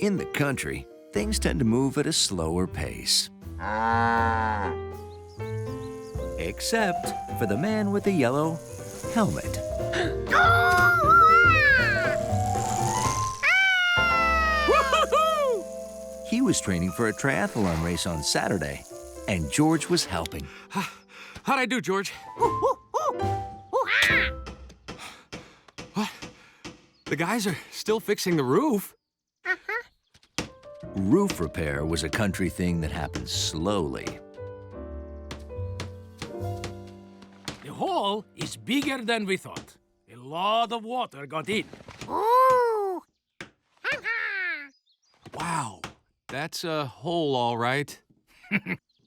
In the country, things tend to move at a slower pace. Except for the man with the yellow helmet. He was training for a triathlon race on Saturday, and George was helping. How'd I do, George? What? The guys are still fixing the roof. Roof repair was a country thing that happened slowly. The hole is bigger than we thought. A lot of water got in. Wow, that's a hole, all right.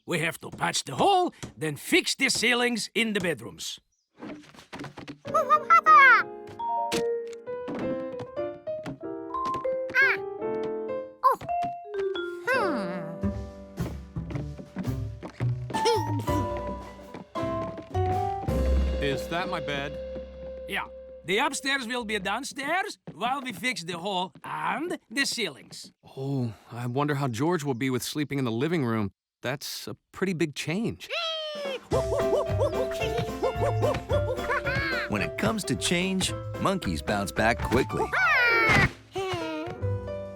We have to patch the hole, then fix the ceilings in the bedrooms. Is that my bed? Yeah, the upstairs will be downstairs while we fix the hole and the ceilings. Oh, I wonder how George will be with sleeping in the living room. That's a pretty big change. When it comes to change, monkeys bounce back quickly.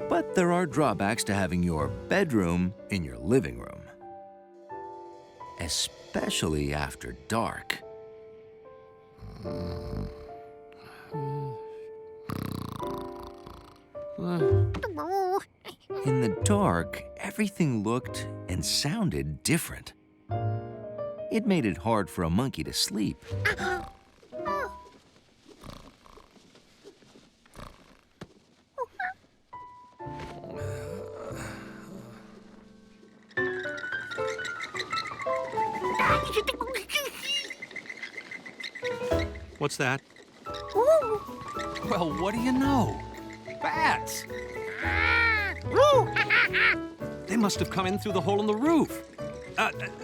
But there are drawbacks to having your bedroom in your living room, especially after dark. In the dark, everything looked and sounded different. It made it hard for a monkey to sleep. What's that? Well, what do you know? Bats! They must have come in through the hole in the roof.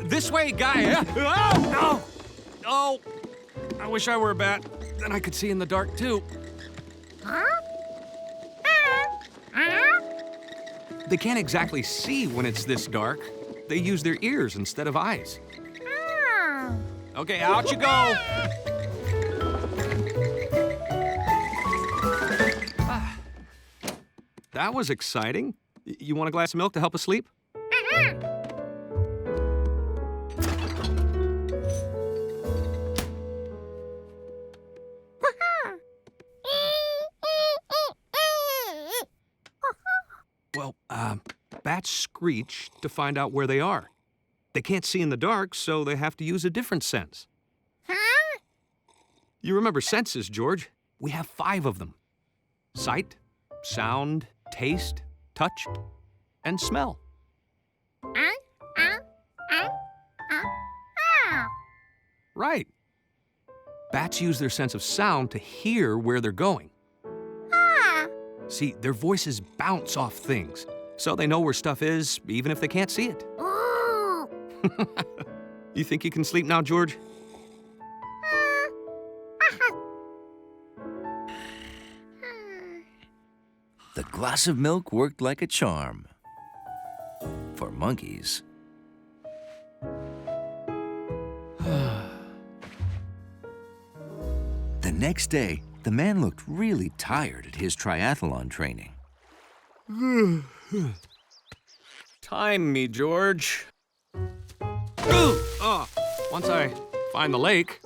This way, guy! Oh! Oh! I wish I were a bat. Then I could see in the dark, too. They can't exactly see when it's this dark. They use their ears instead of eyes. Okay, out you go! That was exciting. You want a glass of milk to help us sleep? Well, bats screech to find out where they are. They can't see in the dark, so they have to use a different sense. You remember senses, George? We have 5 of them. Sight, sound, taste, touch, and smell. Right. Bats use their sense of sound to hear where they're going. See, their voices bounce off things, so they know where stuff is, even if they can't see it. You think you can sleep now, George? The glass of milk worked like a charm for monkeys. The next day, the man looked really tired at his triathlon training. Time me, George. Once I find the lake.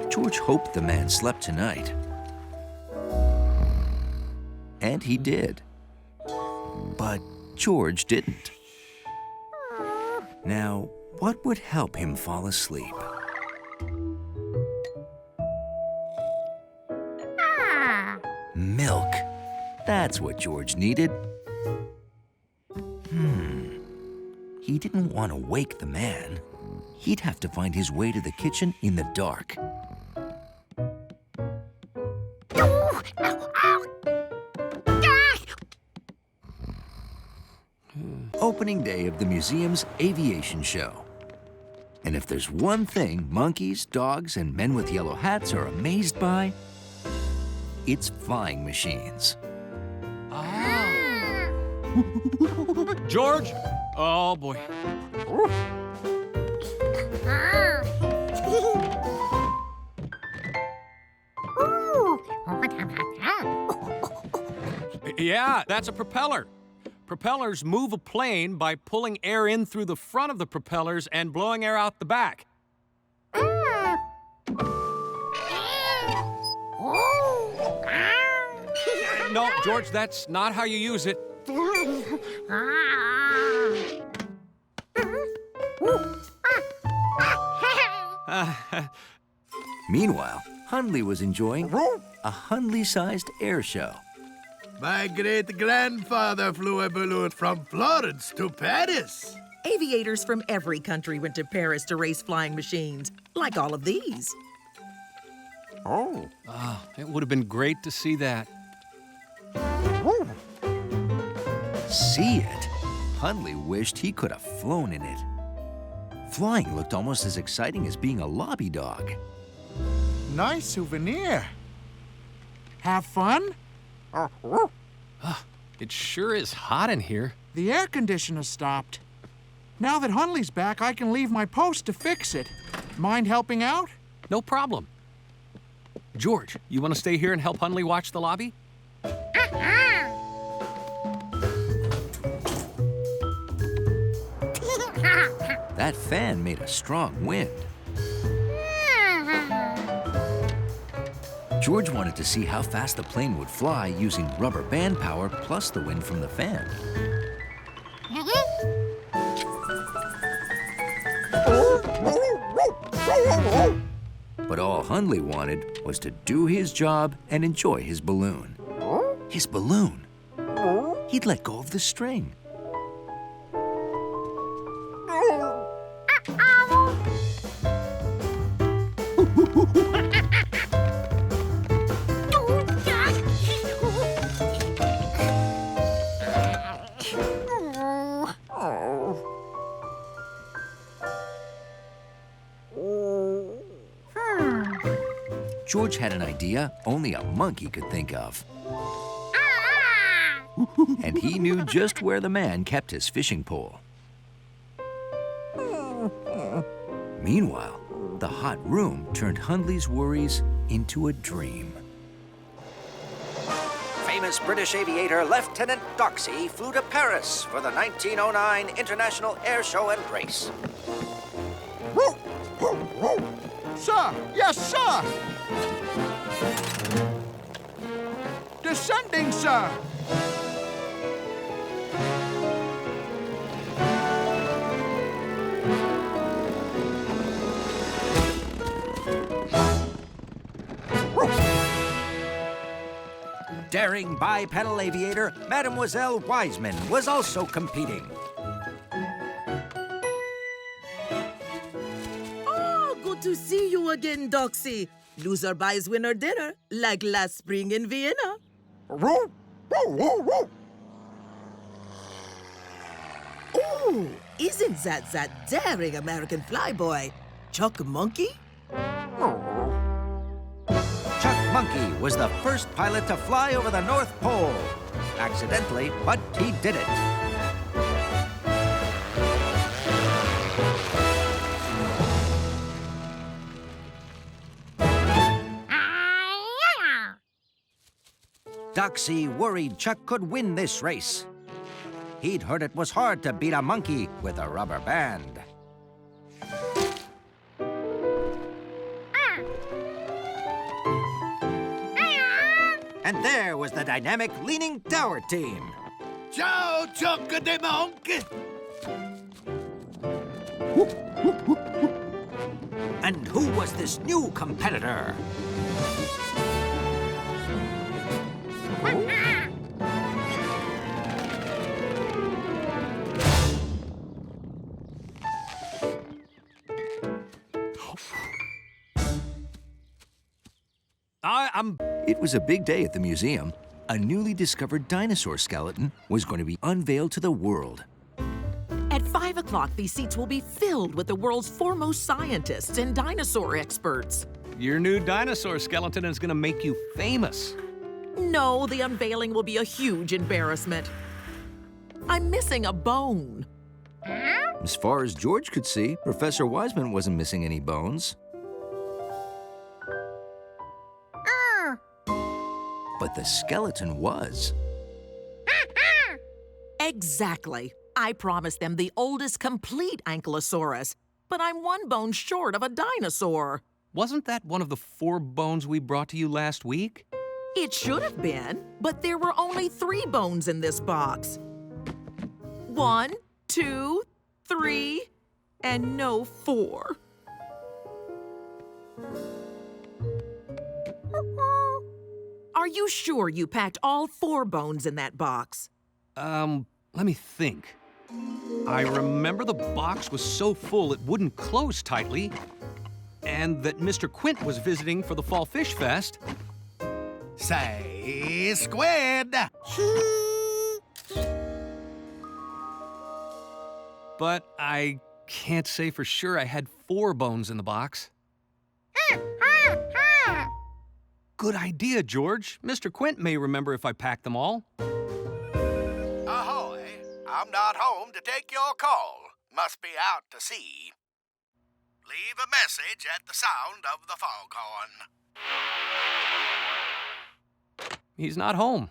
George hoped the man slept tonight. And he did. But George didn't. Now, what would help him fall asleep? Milk. That's what George needed. He didn't want to wake the man. He'd have to find his way to the kitchen in the dark. Opening day of the museum's aviation show. And if there's one thing monkeys, dogs, and men with yellow hats are amazed by, it's flying machines. George? Oh, boy. Yeah, that's a propeller. Propellers move a plane by pulling air in through the front of the propellers and blowing air out the back. No, George, that's not how you use it. Meanwhile, Hundley was enjoying a Hundley-sized air show. My great-grandfather flew a balloon from Florence to Paris. Aviators from every country went to Paris to race flying machines, like all of these. Oh, it would have been great to see that. See it? Hundley wished he could have flown in it. Flying looked almost as exciting as being a lobby dog. Nice souvenir. Have fun? It sure is hot in here. The air conditioner stopped. Now that Hundley's back, I can leave my post to fix it. Mind helping out? No problem. George, you want to stay here and help Hundley watch the lobby? That fan made a strong wind. George wanted to see how fast the plane would fly using rubber band power plus the wind from the fan. But all Hundley wanted was to do his job and enjoy his balloon. His balloon? He'd let go of the string. George had an idea only a monkey could think of. And he knew just where the man kept his fishing pole. Meanwhile, the hot room turned Hundley's worries into a dream. Famous British aviator Lieutenant Doxy flew to Paris for the 1909 International Air Show and Race. Sir! Yes, sir! Descending, sir! Daring bipedal aviator Mademoiselle Wiseman was also competing. Oh, good to see you again, Doxy. Loser buys winner dinner, like last spring in Vienna. Oh, isn't that daring American flyboy, Chuck Monkey? Chuck Monkey was the first pilot to fly over the North Pole. Accidentally, but he did it. Doxy worried Chuck could win this race. He'd heard it was hard to beat a monkey with a rubber band. And there was the dynamic Leaning Tower team. Ciao, Chuck de Monkey. And who was this new competitor? It was a big day at the museum. A newly discovered dinosaur skeleton was going to be unveiled to the world. At 5 o'clock, these seats will be filled with the world's foremost scientists and dinosaur experts. Your new dinosaur skeleton is going to make you famous. No, the unveiling will be a huge embarrassment. I'm missing a bone. As far as George could see, Professor Wiseman wasn't missing any bones. But the skeleton was. Exactly. I promised them the oldest complete ankylosaurus, but I'm one bone short of a dinosaur. Wasn't that one of the 4 bones we brought to you last week? It should have been, but there were only 3 bones in this box. 1, 2, 3, and no 4. Are you sure you packed all 4 bones in that box? Let me think. I remember the box was so full it wouldn't close tightly, and that Mr. Quint was visiting for the Fall Fish Fest. Say, squid! But I can't say for sure I had 4 bones in the box. Good idea, George. Mr. Quint may remember if I packed them all. Ahoy! I'm not home to take your call. Must be out to sea. Leave a message at the sound of the foghorn. He's not home.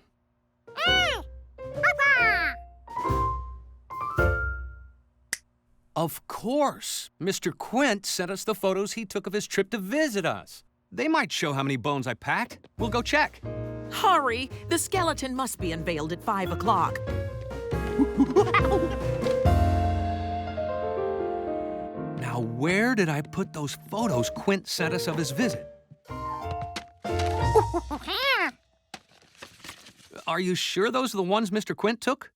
Of course. Mr. Quint sent us the photos he took of his trip to visit us. They might show how many bones I packed. We'll go check. Hurry! The skeleton must be unveiled at 5 o'clock. Now, where did I put those photos Quint sent us of his visit? Are you sure those are the ones Mr. Quint took?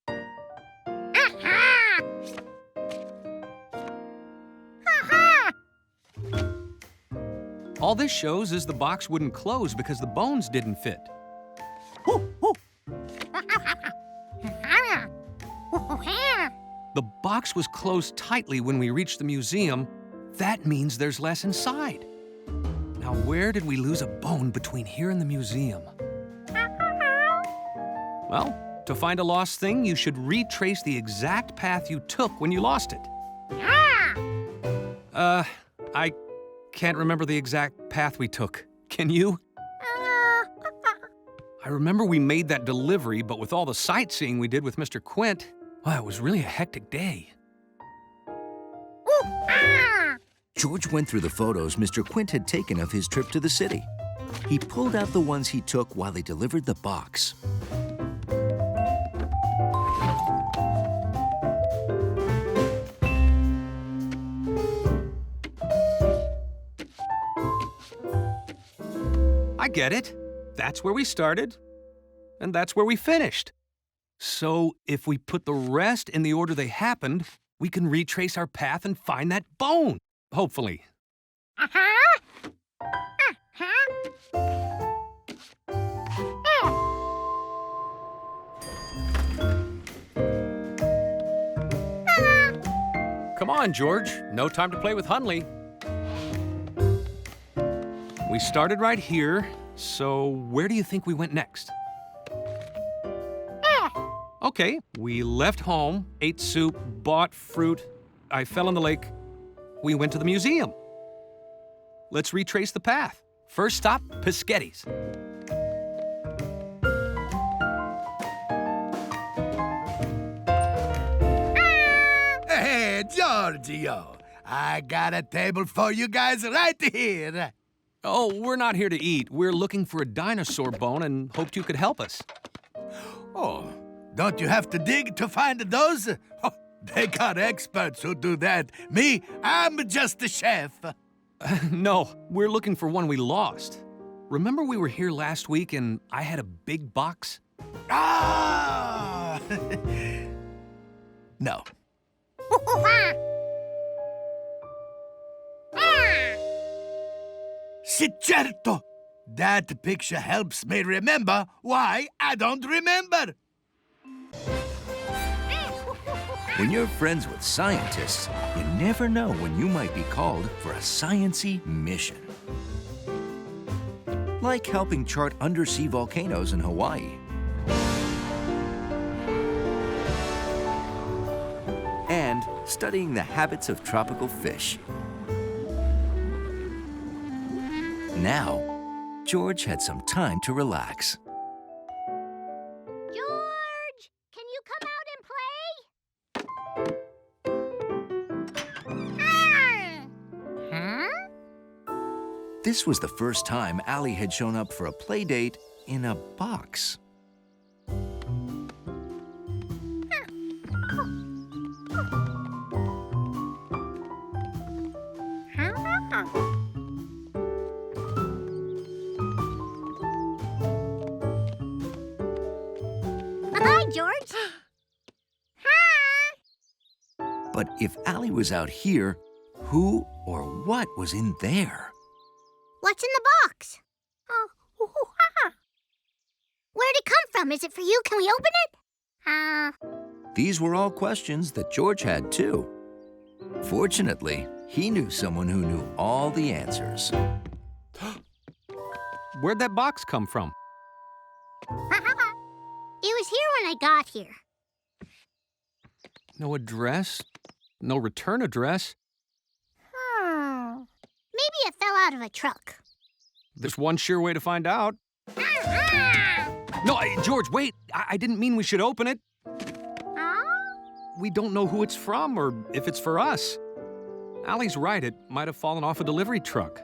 All this shows is the box wouldn't close because the bones didn't fit. The box was closed tightly when we reached the museum. That means there's less inside. Now, where did we lose a bone between here and the museum? Well, to find a lost thing, you should retrace the exact path you took when you lost it. I can't remember the exact path we took. Can you? I remember we made that delivery, but with all the sightseeing we did with Mr. Quint, well, it was really a hectic day. George went through the photos Mr. Quint had taken of his trip to the city. He pulled out the ones he took while he delivered the box. I get it. That's where we started, and that's where we finished. So if we put the rest in the order they happened, we can retrace our path and find that bone, hopefully. Come on, George. No time to play with Hunley. We started right here, so where do you think we went next? Okay, we left home, ate soup, bought fruit. I fell in the lake. We went to the museum. Let's retrace the path. First stop, Pischetti's. Hey, Giorgio, I got a table for you guys right here. Oh, we're not here to eat. We're looking for a dinosaur bone and hoped you could help us. Oh, don't you have to dig to find those? Oh, they got experts who do that. Me, I'm just a chef. No, we're looking for one we lost. Remember we were here last week and I had a big box? Ah! No. Si certo! That picture helps me remember why I don't remember. When you're friends with scientists, you never know when you might be called for a science-y mission. Like helping chart undersea volcanoes in Hawaii. studying the habits of tropical fish. Now, George had some time to relax. George, can you come out and play? Huh? This was the first time Allie had shown up for a play date in a box. Hi, George. Hi. But if Allie was out here, who or what was in there? What's in the box? Oh, where'd it come from? Is it for you? Can we open it? These were all questions that George had too. Fortunately, he knew someone who knew all the answers. Where'd that box come from? It was here when I got here. No address? No return address? Maybe it fell out of a truck. There's one sure way to find out. No, George, wait. I didn't mean we should open it. We don't know who it's from or if it's for us. Allie's right. It might have fallen off a delivery truck.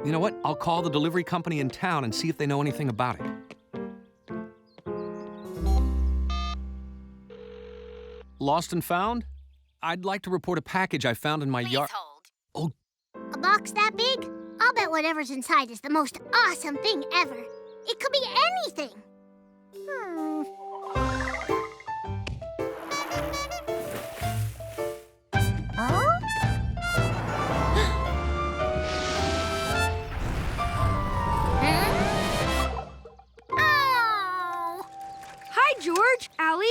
You know what? I'll call the delivery company in town and see if they know anything about it. Lost and found? I'd like to report a package I found in my yard. Hold. A box that big? I'll bet whatever's inside is the most awesome thing ever. It could be anything. Hi, George, Allie.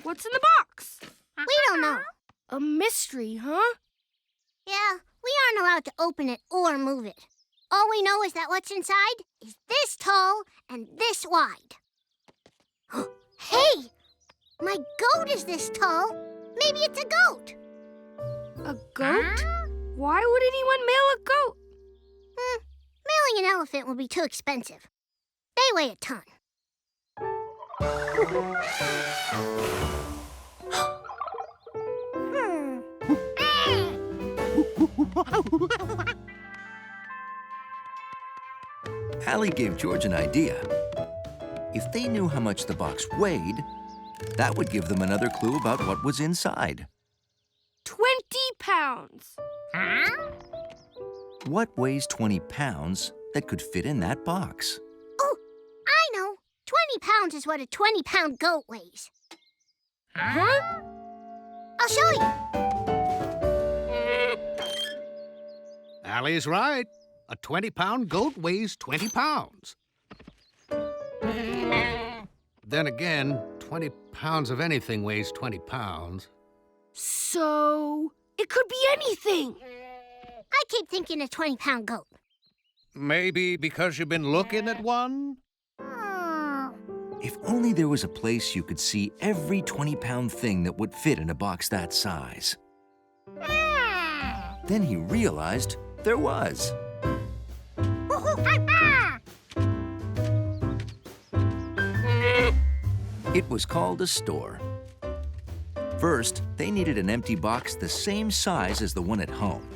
What's in the box? We don't know. A mystery, huh? Yeah, we aren't allowed to open it or move it. All we know is that what's inside is this tall and this wide. Hey! My goat is this tall. Maybe it's a goat. A goat? Why would anyone mail a goat? Mailing an elephant will be too expensive. They weigh a ton. Allie gave George an idea. If they knew how much the box weighed, that would give them another clue about what was inside. 20 pounds. What weighs 20 pounds that could fit in that box? Oh, I know. 20 pounds is what a 20-pound goat weighs. Huh? I'll show you. Allie's right. A 20-pound goat weighs 20 pounds. Then again, 20 pounds of anything weighs 20 pounds. So, it could be anything. I keep thinking a 20-pound goat. Maybe because you've been looking at one? If only there was a place you could see every 20-pound thing that would fit in a box that size. Then he realized there was. It was called a store. First, they needed an empty box the same size as the one at home.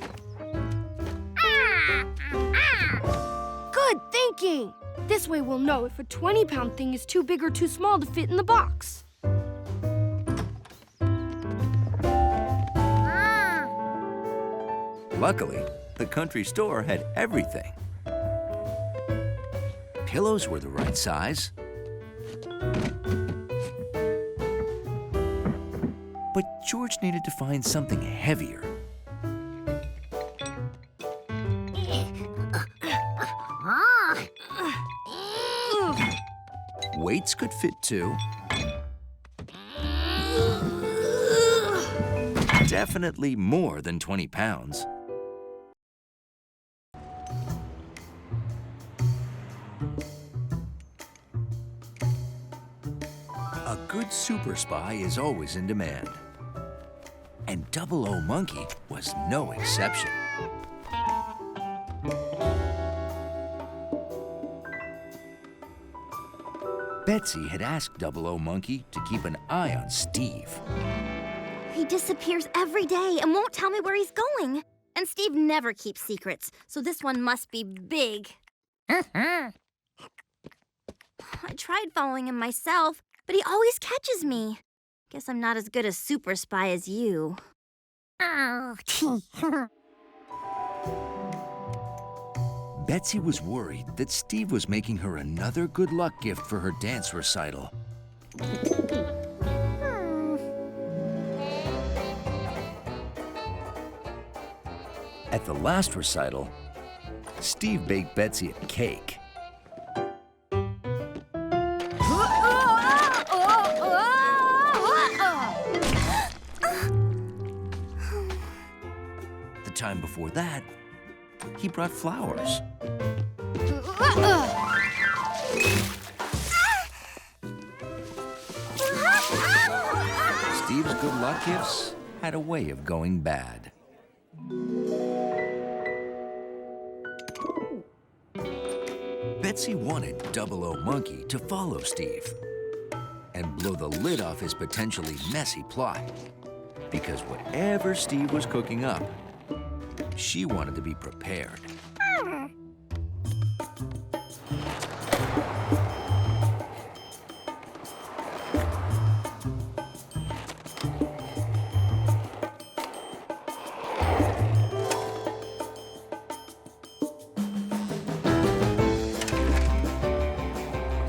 Good thinking. This way we'll know if a 20-pound thing is too big or too small to fit in the box. Luckily, the country store had everything. Pillows were the right size. But George needed to find something heavier. Weights could fit too. Definitely more than 20 pounds. A good super spy is always in demand. Double O Monkey was no exception. Betsy had asked Double O Monkey to keep an eye on Steve. He disappears every day and won't tell me where he's going. And Steve never keeps secrets, so this one must be big. I tried following him myself, but he always catches me. Guess I'm not as good a super spy as you. Betsy was worried that Steve was making her another good luck gift for her dance recital. At the last recital, Steve baked Betsy a cake. The time before that, he brought flowers. Steve's good luck gifts had a way of going bad. Betsy wanted Double O Monkey to follow Steve and blow the lid off his potentially messy plot. Because whatever Steve was cooking up, she wanted to be prepared.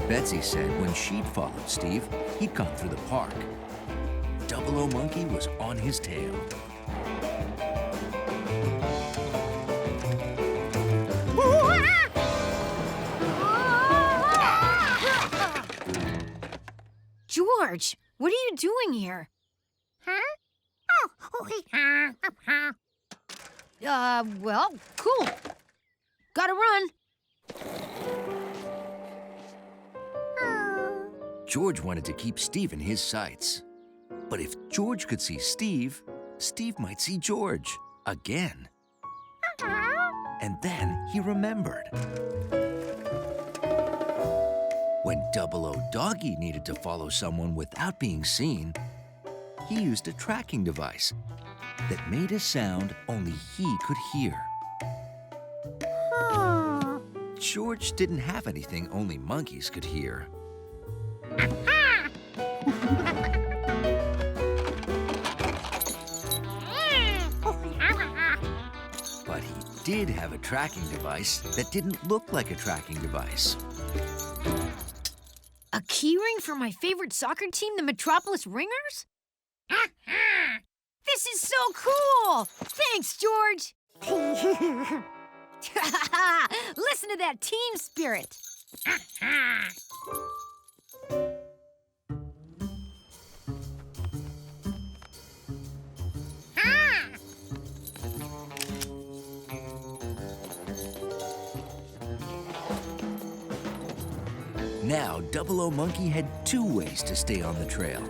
Betsy said when she'd followed Steve, he'd gone through the park. Double O Monkey was on his tail. George, what are you doing here? Well, cool. Gotta run. George wanted to keep Steve in his sights. But if George could see Steve, Steve might see George again. And then he remembered. When Double O Doggy needed to follow someone without being seen, he used a tracking device that made a sound only he could hear. George didn't have anything only monkeys could hear. But he did have a tracking device that didn't look like a tracking device. A keyring for my favorite soccer team, the Metropolis Ringers? This is so cool! Thanks, George! Listen to that team spirit! Now, Double O Monkey had two ways to stay on the trail.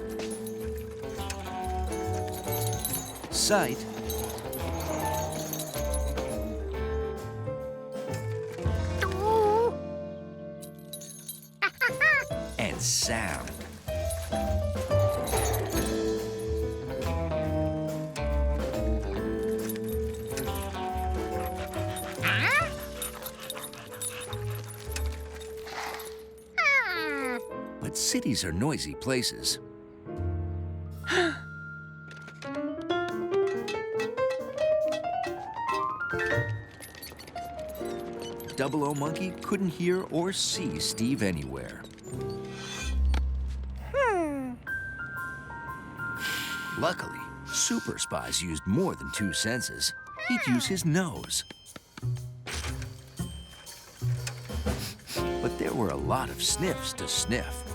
Sight and sound. But cities are noisy places. Double O Monkey couldn't hear or see Steve anywhere. Luckily, super spies used more than two senses. He'd use his nose. But there were a lot of sniffs to sniff.